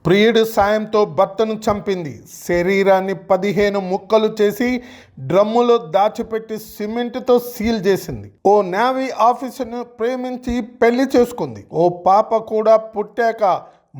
ప్రియుడి సాయంతో భర్తను చంపింది. శరీరాన్ని 15 ముక్కలు చేసి డ్రమ్ములో దాచిపెట్టి సిమెంట్తో సీల్ చేసింది. ఓ నేవీ ఆఫీసర్ను ప్రేమించి పెళ్లి చేసుకుంది. ఓ పాప కూడా పుట్టాక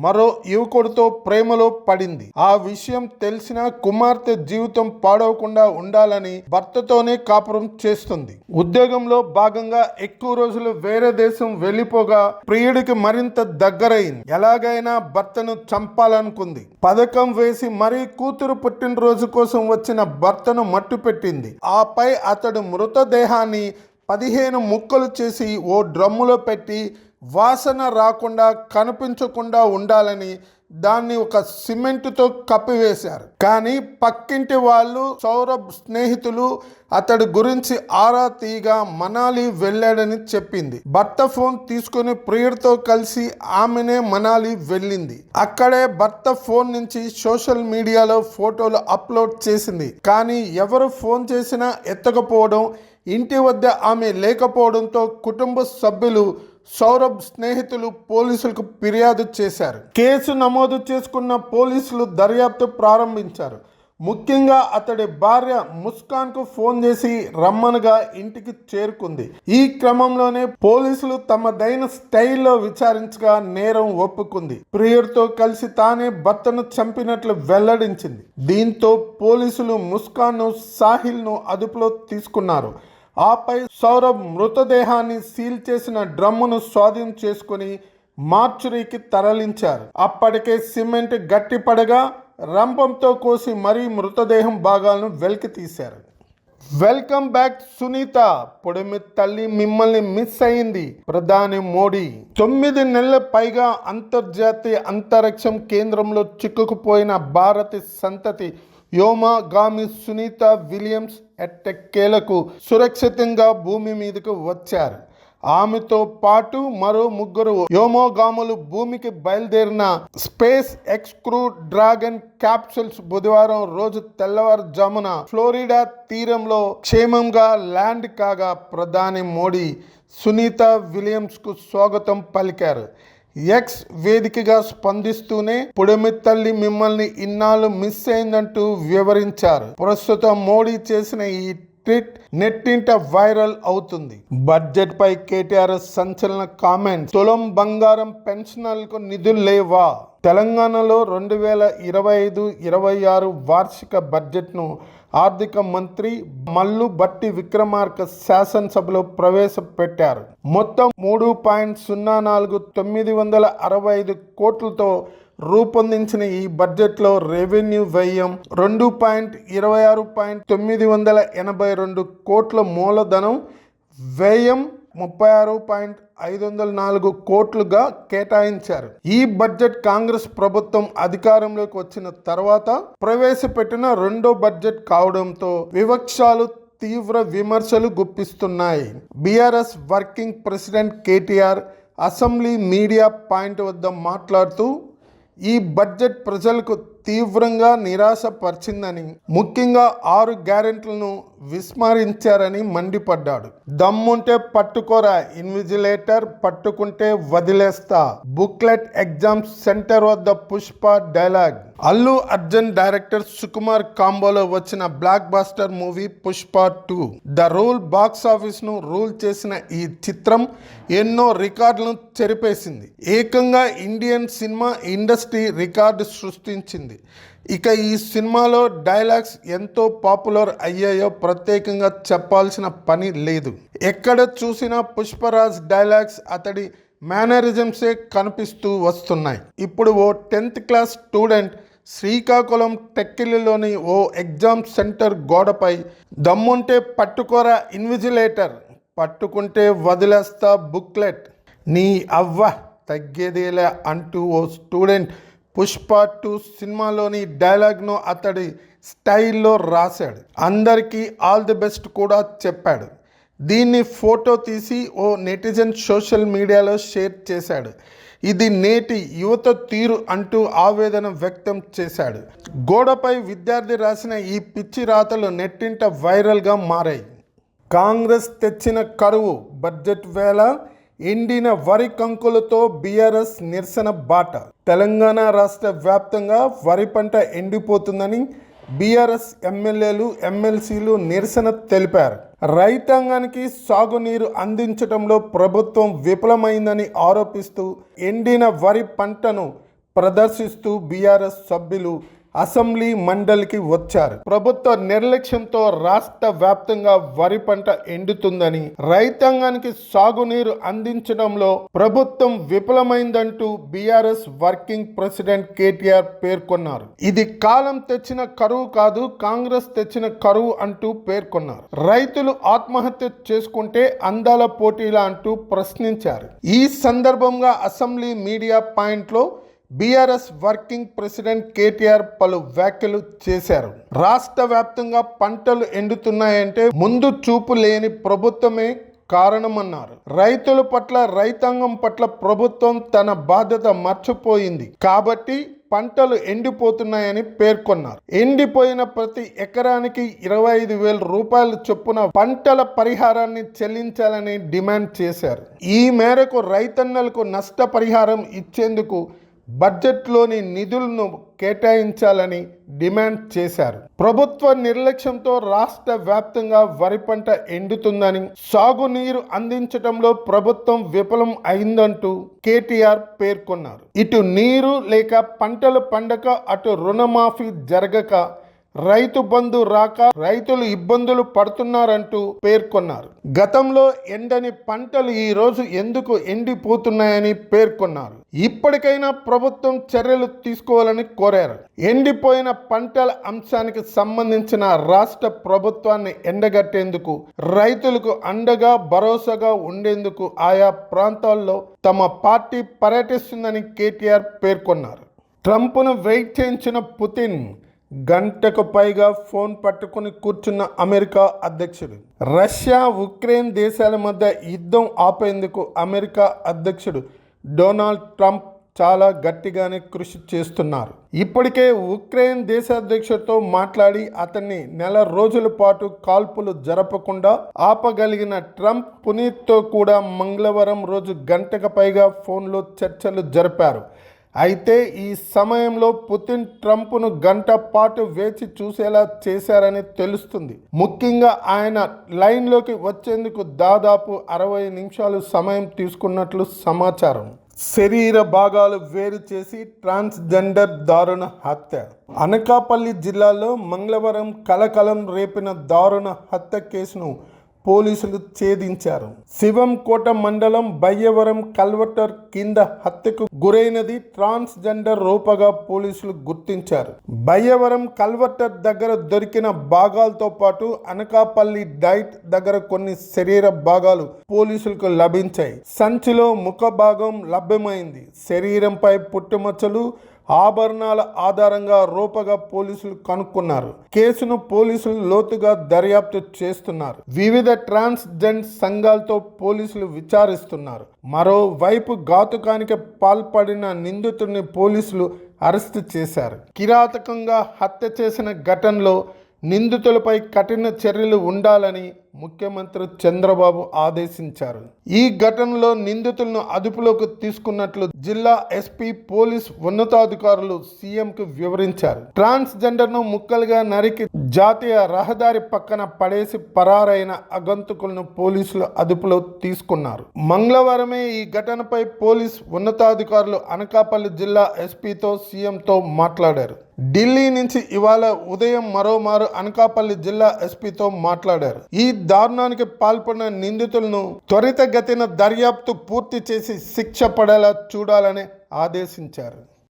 మరో యువకుడితో ప్రేమలో పడింది. ఆ విషయం తెలిసిన కుమార్తె జీవితం పాడవకుండా ఉండాలని భర్తతోనే కాపురం చేస్తుంది. ఉద్యోగంలో భాగంగా ఎక్కువ రోజులు వేరే దేశం వెళ్లిపోగా ప్రియుడికి మరింత దగ్గరైంది. ఎలాగైనా భర్తను చంపాలనుకుంది. పథకం వేసి మరీ కూతురు పుట్టినరోజు కోసం వచ్చిన భర్తను మట్టు పెట్టింది. ఆపై అతడు మృతదేహాన్ని 15 ముక్కలు చేసి ఓ డ్రమ్ములో పెట్టి వాసన రాకుండా కనిపించకుండా ఉండాలని దాన్ని ఒక సిమెంటుతో కప్పివేశారు. కానీ పక్కింటి వాళ్ళు సౌరభ్ స్నేహితులు అతడి గురించి ఆరా తీయగా మనాలి వెళ్ళాడని చెప్పింది. భర్త ఫోన్ తీసుకుని ప్రియుడితో కలిసి ఆమెనే మనాలి వెళ్ళింది. అక్కడే భర్త ఫోన్ నుంచి సోషల్ మీడియాలో ఫోటోలు అప్లోడ్ చేసింది. కానీ ఎవరు ఫోన్ చేసినా ఎత్తకపోవడం, ఇంటి వద్ద ఆమె లేకపోవడంతో కుటుంబ సభ్యులు సౌరభ్ స్నేహితులు పోలీసులకు ఫిర్యాదు చేశారు. కేసు నమోదు చేసుకున్న పోలీసులు దర్యాప్తు ప్రారంభించారు. ముఖ్యంగా అతడి భార్య ముస్కాన్కు ఫోన్ చేసి రమ్మనగా ఇంటికి చేరుకుంది. ఈ క్రమంలోనే పోలీసులు తమదైన స్టైల్లో విచారించగా నేరం ఒప్పుకుంది. ప్రియుడితో కలిసి తానే భర్తను చంపినట్లు వెల్లడించింది. దీంతో పోలీసులు ముస్కాన్ను, సాహిల్ను అదుపులో తీసుకున్నారు. ఆపై సౌరభ్ మృతదేహాన్ని సీల్ చేసిన డ్రమ్మును స్వాధీనం చేసుకుని మార్చురీకి తరలించారు. అప్పటికే సిమెంట్ గట్టిపడగా రంపంతో కోసి మరీ మృతదేహం భాగాలను వెలికి తీశారు. Welcome back Sunitha. పొడిమి తల్లి మిమ్మల్ని మిస్ అయింది. ప్రధాని మోడీ 9 నెలల పైగా అంతర్జాతీయ అంతరిక్షం కేంద్రంలో చిక్కుకుపోయిన భారత సంతతి వ్యోమగామి సునీత విలియమ్స్ ఎట్టకేలకు సురక్షితంగా భూమి మీదకు వచ్చారు. ఆమెతో పాటు మరో 3 వ్యోమగాములు భూమికి బయలుదేరిన space X crew dragon capsules బుధవారం రోజు తెల్లవారుజామున ఫ్లోరిడా తీరంలో క్షేమంగా ల్యాండ్ కాగా ప్రధాని మోడీ సునీత విలియమ్స్కు స్వాగతం పలికారు. ఎక్స్ వేదికగా స్పందిస్తూనే పొడిమి తల్లి మిమ్మల్ని ఇన్నాళ్ళు మిస్ అయిందంటూ వివరించారు. ప్రస్తుతం మోడీ చేసిన ఈ ట్వీట్ నెట్టింట వైరల్ అవుతుంది. బడ్జెట్ పై కేటీఆర్ సంచలన కామెంట్స్. తులం బంగారం పెన్షనర్లకు నిధులు లేవా? తెలంగాణలో 2025-26 వార్షిక బడ్జెట్ను ఆర్థిక మంత్రి మల్లు భట్టి విక్రమార్క శాసనసభలో ప్రవేశపెట్టారు. మొత్తం 3.04,965 కోట్లతో రూపొందించిన ఈ బడ్జెట్లో రెవెన్యూ వ్యయం 2.26.982 కోట్ల, మూలధనం వ్యయం 36.504 కోట్లుగా కేటాయించారు. ఈ బడ్జెట్ కాంగ్రెస్ ప్రభుత్వం అధికారంలోకి వచ్చిన తర్వాత ప్రవేశపెట్టిన 2వ బడ్జెట్ కావడంతో విపక్షాలు తీవ్ర విమర్శలు గుప్పిస్తున్నాయి. BRS working president KTR assembly media point వద్ద మాట్లాడుతూ ఈ బడ్జెట్ ప్రజలకు తీవ్రంగా నిరాశపరిచిందని, ముఖ్యంగా 6 గ్యారెంటీలను విస్మరించారని మండిపడ్డాడు. దమ్ముంటే పట్టుకోరా ఇన్విజిలేటర్, పట్టుకుంటే వదిలేస్తా. బుక్లెట్ ఎగ్జామ్ సెంటర్ వద్ద పుష్ప డైలాగ్. అల్లు అర్జున్ డైరెక్టర్ సుకుమార్ కాంబోలో వచ్చిన blockbuster movie Pushpa 2 the rule box office ను రూల్ చేసిన ఈ చిత్రం ఎన్నో రికార్డులను చెరిపేసింది. ఏకంగా ఇండియన్ సినిమా ఇండస్ట్రీ రికార్డు సృష్టించింది. ఇక ఈ సినిమాలో డైలాగ్స్ ఎంతో పాపులర్ అయ్యాయో ప్రత్యేకంగా చెప్పాల్సిన పని లేదు. ఎక్కడ చూసినా పుష్పరాజ్ డైలాగ్స్, అతడి మేనరిజమ్సే కనిపిస్తూ వస్తున్నాయి. ఇప్పుడు ఓ 10th క్లాస్ స్టూడెంట్ శ్రీకాకుళం టెక్కిలిలోని ఓ ఎగ్జామ్ సెంటర్ గోడపై దమ్ముంటే పట్టుకోరా ఇన్విజిలేటర్, పట్టుకుంటే వదిలేస్తా బుక్లెట్, నీ అవ్వ తగ్గేదేలే అంటూ ఓ స్టూడెంట్ పుష్ప 2 సినిమాలోని డైలాగ్ను అతడి స్టైల్లో రాశాడు. అందరికీ ఆల్ ది బెస్ట్ కూడా చెప్పాడు. దీన్ని ఫోటో తీసి ఓ నెటిజన్ సోషల్ మీడియాలో షేర్ చేశాడు. ఇది నేటి యువత తీరు అంటూ ఆవేదన వ్యక్తం చేశాడు. గోడపై విద్యార్థి రాసిన ఈ పిచ్చి రాతలు నెట్టింట వైరల్గా మారాయి. కాంగ్రెస్ తెచ్చిన కరువు బడ్జెట్ వేళ ఎండిన వరి కంకులతో బీఆర్ఎస్ నిరసన బాట. తెలంగాణ రాష్ట్ర వ్యాప్తంగా వరి పంట ఎండిపోతుందని బీఆర్ఎస్ ఎమ్మెల్యేలు ఎమ్మెల్సీలు నిరసన తెలిపారు. రైతాంగానికి సాగునీరు అందించడంలో ప్రభుత్వం విఫలమైందని ఆరోపిస్తూ ఎండిన వరి పంటను ప్రదర్శిస్తూ బీఆర్ఎస్ సభ్యులు అసెంబ్లీ మండలికి వచ్చారు. ప్రభుత్వ నిర్లక్ష్యంతో రాష్ట్ర వ్యాప్తంగా వరి పంట ఎండుతుందని, రైతాంగానికి సాగునీరు అందించడంలో ప్రభుత్వం విఫలమైందంటూ బీఆర్ఎస్ వర్కింగ్ ప్రెసిడెంట్ కేటీఆర్ పేర్కొన్నారు. ఇది కాలం తెచ్చిన కరువు కాదు, కాంగ్రెస్ తెచ్చిన కరువు అంటూ పేర్కొన్నారు. రైతులు ఆత్మహత్య చేసుకుంటే అందాల పోటీలా అంటూ ప్రశ్నించారు. ఈ సందర్భంగా అసెంబ్లీ మీడియా పాయింట్లో బీఆర్ఎస్ వర్కింగ్ ప్రెసిడెంట్ కేటీఆర్ పలు వ్యాఖ్యలు చేశారు. రాష్ట్ర వ్యాప్తంగా పంటలు ఎండుతున్నాయంటే ముందు చూపు లేని ప్రభుత్వమే కారణమన్నారు. రైతుల పట్ల, రైతాంగం పట్ల ప్రభుత్వం తన బాధ్యత మర్చిపోయింది కాబట్టి పంటలు ఎండిపోతున్నాయని పేర్కొన్నారు. ఎండిపోయిన ప్రతి ఎకరానికి 25,000 రూపాయల చొప్పున పంటల పరిహారాన్ని చెల్లించాలని డిమాండ్ చేశారు. ఈ మేరకు రైతన్నలకు నష్టపరిహారం ఇచ్చేందుకు బడ్జెట్లోని నిధులను కేటాయించాలని డిమాండ్ చేశారు. ప్రభుత్వ నిర్లక్ష్యంతో రాష్ట్ర వ్యాప్తంగా వరి పంట ఎండుతుందని, సాగునీరు అందించడంలో ప్రభుత్వం విఫలం అయిందంటూ కేటీఆర్ పేర్కొన్నారు. ఇటు నీరు లేక పంటలు పండక, అటు రుణమాఫీ జరగక, రైతు బంధు రాక రైతులు ఇబ్బందులు పడుతున్నారంటూ పేర్కొన్నారు. గతంలో ఎండని పంటలు ఈ రోజు ఎందుకు ఎండిపోతున్నాయని పేర్కొన్నారు. ఇప్పటికైనా ప్రభుత్వం చర్యలు తీసుకోవాలని కోరారు. ఎండిపోయిన పంటల అంశానికి సంబంధించిన రాష్ట్ర ప్రభుత్వాన్ని ఎండగట్టేందుకు, రైతులకు అండగా భరోసాగా ఉండేందుకు ఆయా ప్రాంతాల్లో తమ పార్టీ పర్యటిస్తుందని కేటీఆర్ పేర్కొన్నారు. ట్రంప్ను వెయిట్ చేయించిన పుతిన్ గంటకు పైగా ఫోన్ పట్టుకుని కూర్చున్న అమెరికా అధ్యక్షుడు. రష్యా, ఉక్రెయిన్ దేశాల మధ్య యుద్ధం ఆపేందుకు అమెరికా అధ్యక్షుడు డొనాల్డ్ ట్రంప్ చాలా గట్టిగానే కృషి చేస్తున్నారు. ఇప్పటికే ఉక్రెయిన్ దేశాధ్యక్షుడితో మాట్లాడి అతన్ని నెల రోజుల పాటు కాల్పులు జరపకుండా ఆపగలిగిన ట్రంప్ పునీత్తో కూడా మంగళవారం రోజు గంటకు పైగా ఫోన్లో చర్చలు జరిపారు. అయితే ఈ సమయంలో పుతిన్ ట్రంప్ను గంట పాటు వేచి చూసేలా చేశారని తెలుస్తుంది. ముఖ్యంగా ఆయన లైన్లోకి వచ్చేందుకు దాదాపు 60 నిమిషాలు సమయం తీసుకున్నట్లు సమాచారం. శరీర భాగాలు వేరు చేసి ట్రాన్స్జెండర్ దారుణ హత్య. అనకాపల్లి జిల్లాలో మంగళవారం కలకలం రేపిన దారుణ హత్య కేసును పోలీసులు ఛేదించారు. శివంకోట మండలం బయ్యవరం కల్వర్టర్ కింద హత్యకు గురైనది ట్రాన్స్జెండర్ రూపగా పోలీసులు గుర్తించారు. బయ్యవరం కల్వర్టర్ దగ్గర దొరికిన భాగాలతో పాటు అనకాపల్లి డైట్ దగ్గర కొన్ని శరీర భాగాలు పోలీసులకు లభించాయి. సంచిలో ముఖ భాగం లభ్యమైంది. శరీరంపై పుట్టుమచ్చలు, ఆభరణాల ఆధారంగా రూపగా పోలీసులు కనుక్కున్నారు. కేసును పోలీసులు లోతుగా దర్యాప్తు చేస్తున్నారు. వివిధ ట్రాన్స్జెండర్ సంఘాలతో పోలీసులు విచారిస్తున్నారు. మరోవైపు ఘాతుకానికి పాల్పడిన నిందితుడిని పోలీసులు అరెస్టు చేశారు. కిరాతకంగా హత్య చేసిన ఘటనలో నిందితులపై కఠిన చర్యలు ఉండాలని ముఖ్యమంత్రి చంద్రబాబు ఆదేశించారు. ఈ ఘటనలో నిందితులను అదుపులోకి తీసుకున్నట్లు జిల్లా ఎస్పీ పోలీస్ ఉన్నతాధికారులు సీఎంకు వివరించారు. ట్రాన్స్జెండర్ను ముక్కలుగా నరికి జాతీయ రహదారి పక్కన పడేసి పరారైన అగంతకులను పోలీసులు అదుపులో తీసుకున్నారు. మంగళవారమే ఈ ఘటనపై పోలీస్ ఉన్నతాధికారులు అనకాపల్లి జిల్లా ఎస్పీతో సీఎంతో మాట్లాడారు. ఢిల్లీ నుంచి ఇవాళ ఉదయం మరోమారు అనకాపల్లి జిల్లా ఎస్పీతో మాట్లాడారు. ఈ దారుణానికి పాల్పడిన నిందితులను త్వరితగతిన దర్యాప్తు పూర్తి చేసి శిక్ష పడేలా చూడాలని ఆదేశించారు.